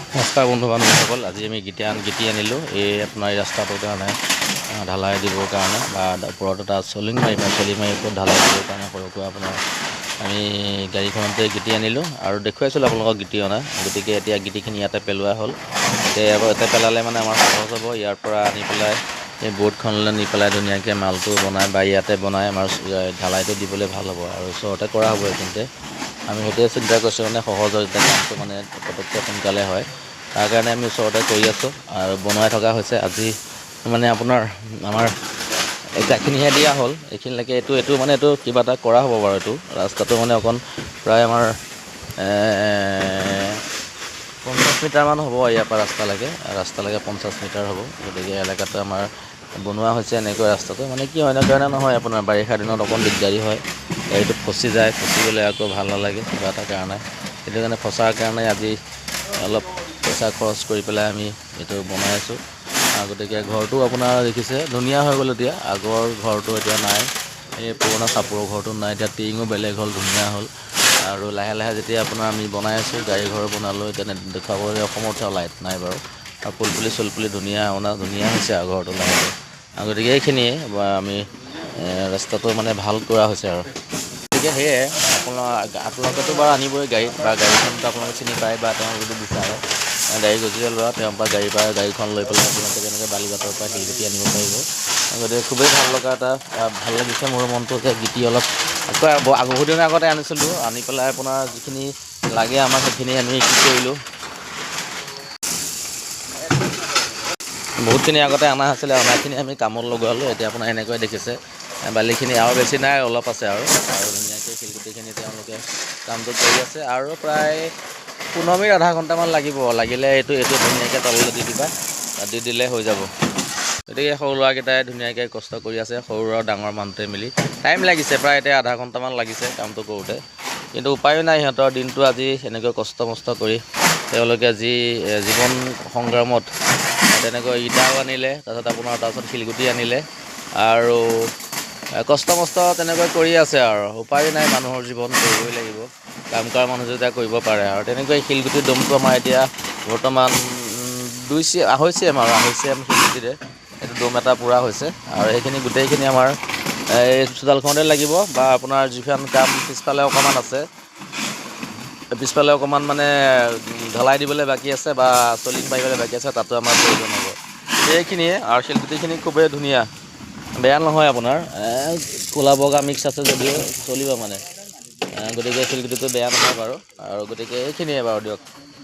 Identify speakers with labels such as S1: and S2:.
S1: নমস্কাৰ বন্ধু বান্ধৱীসকল, আজি আমি গিটি আনিলোঁ এই আপোনাৰ ৰাস্তাটোৰ কাৰণে ঢালাই দিবৰ কাৰণে বা ওপৰত এটা চলি মাৰি ওপৰত ঢালাই দিবৰ কাৰণে সৰুকৈ আপোনাৰ আমি গাড়ীখনতে গিটি আনিলোঁ আৰু দেখুৱাইছিলোঁ আপোনালোকক গিটি অনা। গতিকে এতিয়া গিটিখিনি ইয়াতে পেলোৱা হ'ল। এতিয়া ইয়াতে পেলালে মানে আমাৰ সহজ হ'ব। ইয়াৰ পৰা আনি পেলাই এই বৰ্ডখনলৈ নি পেলাই ধুনীয়াকৈ মালটো বনাই বা ইয়াতে বনাই আমাৰ ঢালাইটো দিবলৈ ভাল হ'ব আৰু ওচৰতে কৰা হ'ব। এইখিনিতে আমি সেইটোৱে চিন্তা কৰিছোঁ, মানে সহজ হয়, এতিয়া কামটো মানে পটককৈ সোনকালে হয়। তাৰ কাৰণে আমি ওচৰতে কৰি আছোঁ আৰু বনাই থকা হৈছে। আজি মানে আপোনাৰ আমাৰ ইটাখিনিহে দিয়া হ'ল, এইখিনিলৈকে এইটো মানে এইটো কিবা এটা কৰা হ'ব বাৰু। এইটো ৰাস্তাটো মানে অকণ প্ৰায় আমাৰ 50 মিটাৰমান হ'ব ইয়াৰ পৰা ৰাস্তালৈকে 50 মিটাৰ হ'ব। গতিকে এলেকাটো আমাৰ বনোৱা হৈছে এনেকৈ ৰাস্তাটো। মানে কি হয়, কাৰণে নহয় আপোনাৰ বাৰিষা দিনত অকণ দিগদাৰী হয়, গাড়ীটো ফচি যায়, ফচি গ'লে আকৌ ভাল নালাগে কিবা এটা কাৰণে। সেইটো কাৰণে ফচাৰ কাৰণে আজি অলপ পইচা খৰচ কৰি পেলাই আমি এইটো বনাই আছোঁ। গতিকে ঘৰটো আপোনাৰ দেখিছে ধুনীয়া হৈ গ'ল। এতিয়া আগৰ ঘৰটো এতিয়া নাই, এই পুৰণা চাপৰৰ ঘৰটো নাই। এতিয়া টিঙো বেলেগ হ'ল, ধুনীয়া হ'ল আৰু লাহে লাহে যেতিয়া আপোনাৰ আমি বনাই আছোঁ, গাড়ী ঘৰ বনালোঁ। এতিয়া দেখুৱাবলৈ অসমৰ্থ লাইট নাই বাৰু, আৰু ফুলপুলি ধুনীয়া হৈছে আৰু ঘৰটো লাহেকৈ। গতিকে এইখিনিয়ে আমি ৰাস্তাটো মানে ভাল কৰা হৈছে আৰু। গতিকে সেয়ে আপোনালোকেতো বাৰু আনিবই গাড়ীত, বা গাড়ীখনতো আপোনালোকে চিনি পায়, বা তেওঁ যদি বিচাৰে গাড়ী গজিয়ে লোৱা তেওঁৰ পৰা গাড়ীখন লৈ পেলাই আপোনালোকে যেনেকৈ বালিঘাটৰ পৰা শিলগুটি আনিব পাৰিব। গতিকে খুবেই ভাল লগা এটা ভাল লাগিছে মোৰ মনটো যে গিটি অলপ বহু দিনৰ আগতে আনিছিলোঁ, আনি পেলাই আপোনাৰ যিখিনি লাগে আমাক সেইখিনি আমি কি কৰিলোঁ, বহুতখিনি আগতে অনা আছিলে, অনাখিনি আমি কামত লগালোঁ। এতিয়া আপোনাৰ এনেকৈ দেখিছে বালিখিনি আৰু বেছি নাই, অলপ আছে আৰু ধুনীয়াকৈ শিলগুটিখিনি তেওঁলোকে কামটো কৰি আছে আৰু প্ৰায় 15 মিনিট আধা ঘণ্টামান লাগিলে এইটো ধুনীয়াকৈ তললৈ দি দিলে হৈ যাব। গতিকে সৰু ল'ৰাকেইটাই ধুনীয়াকৈ কষ্ট কৰি আছে, সৰু আৰু ডাঙৰ মানুহটোৱে মিলি। টাইম লাগিছে প্ৰায় এতিয়া আধা ঘণ্টামান লাগিছে কামটো কৰোঁতে, কিন্তু উপায়ো নাই। সিহঁতৰ দিনটো আজি এনেকৈ কষ্ট কৰি তেওঁলোকে যি জীৱন সংগ্ৰামত তেনেকৈ ইটাও আনিলে, তাৰপিছত শিলগুটি আনিলে আৰু কষ্ট তেনেকৈ কৰি আছে আৰু উপায়ো নাই। মানুহৰ জীৱন কৰিবই লাগিব, কাম কৰা মানুহ যেতিয়া কৰিব পাৰে। আৰু তেনেকৈ শিলগুটিৰ দমটো আমাৰ এতিয়া বৰ্তমান 2 CM আৰু 2.5 CM শিলগুটিৰে এইটো দম এটা পূৰা হৈছে। আৰু সেইখিনি গোটেইখিনি আমাৰ এই চোতালখনতে লাগিব, বা আপোনাৰ যিখন কাম পিছফালে অকণমান আছে, পিছফালে অকণমান মানে ঢলাই দিবলৈ বাকী আছে বা চলিং মাৰিবলৈ বাকী আছে, তাতো আমাৰ প্ৰয়োজন হ'ব। এইখিনিয়ে আৰু শিলগুটিখিনি খুবেই ধুনীয়া, বেয়া নহয়। আপোনাৰ ক'লা বগা মিক্স আছে যদিও চলিব মানে। গতিকে শিলগুটিটো বেয়া নহয় বাৰু। আৰু গতিকে এইখিনিয়ে বাৰু, দিয়ক।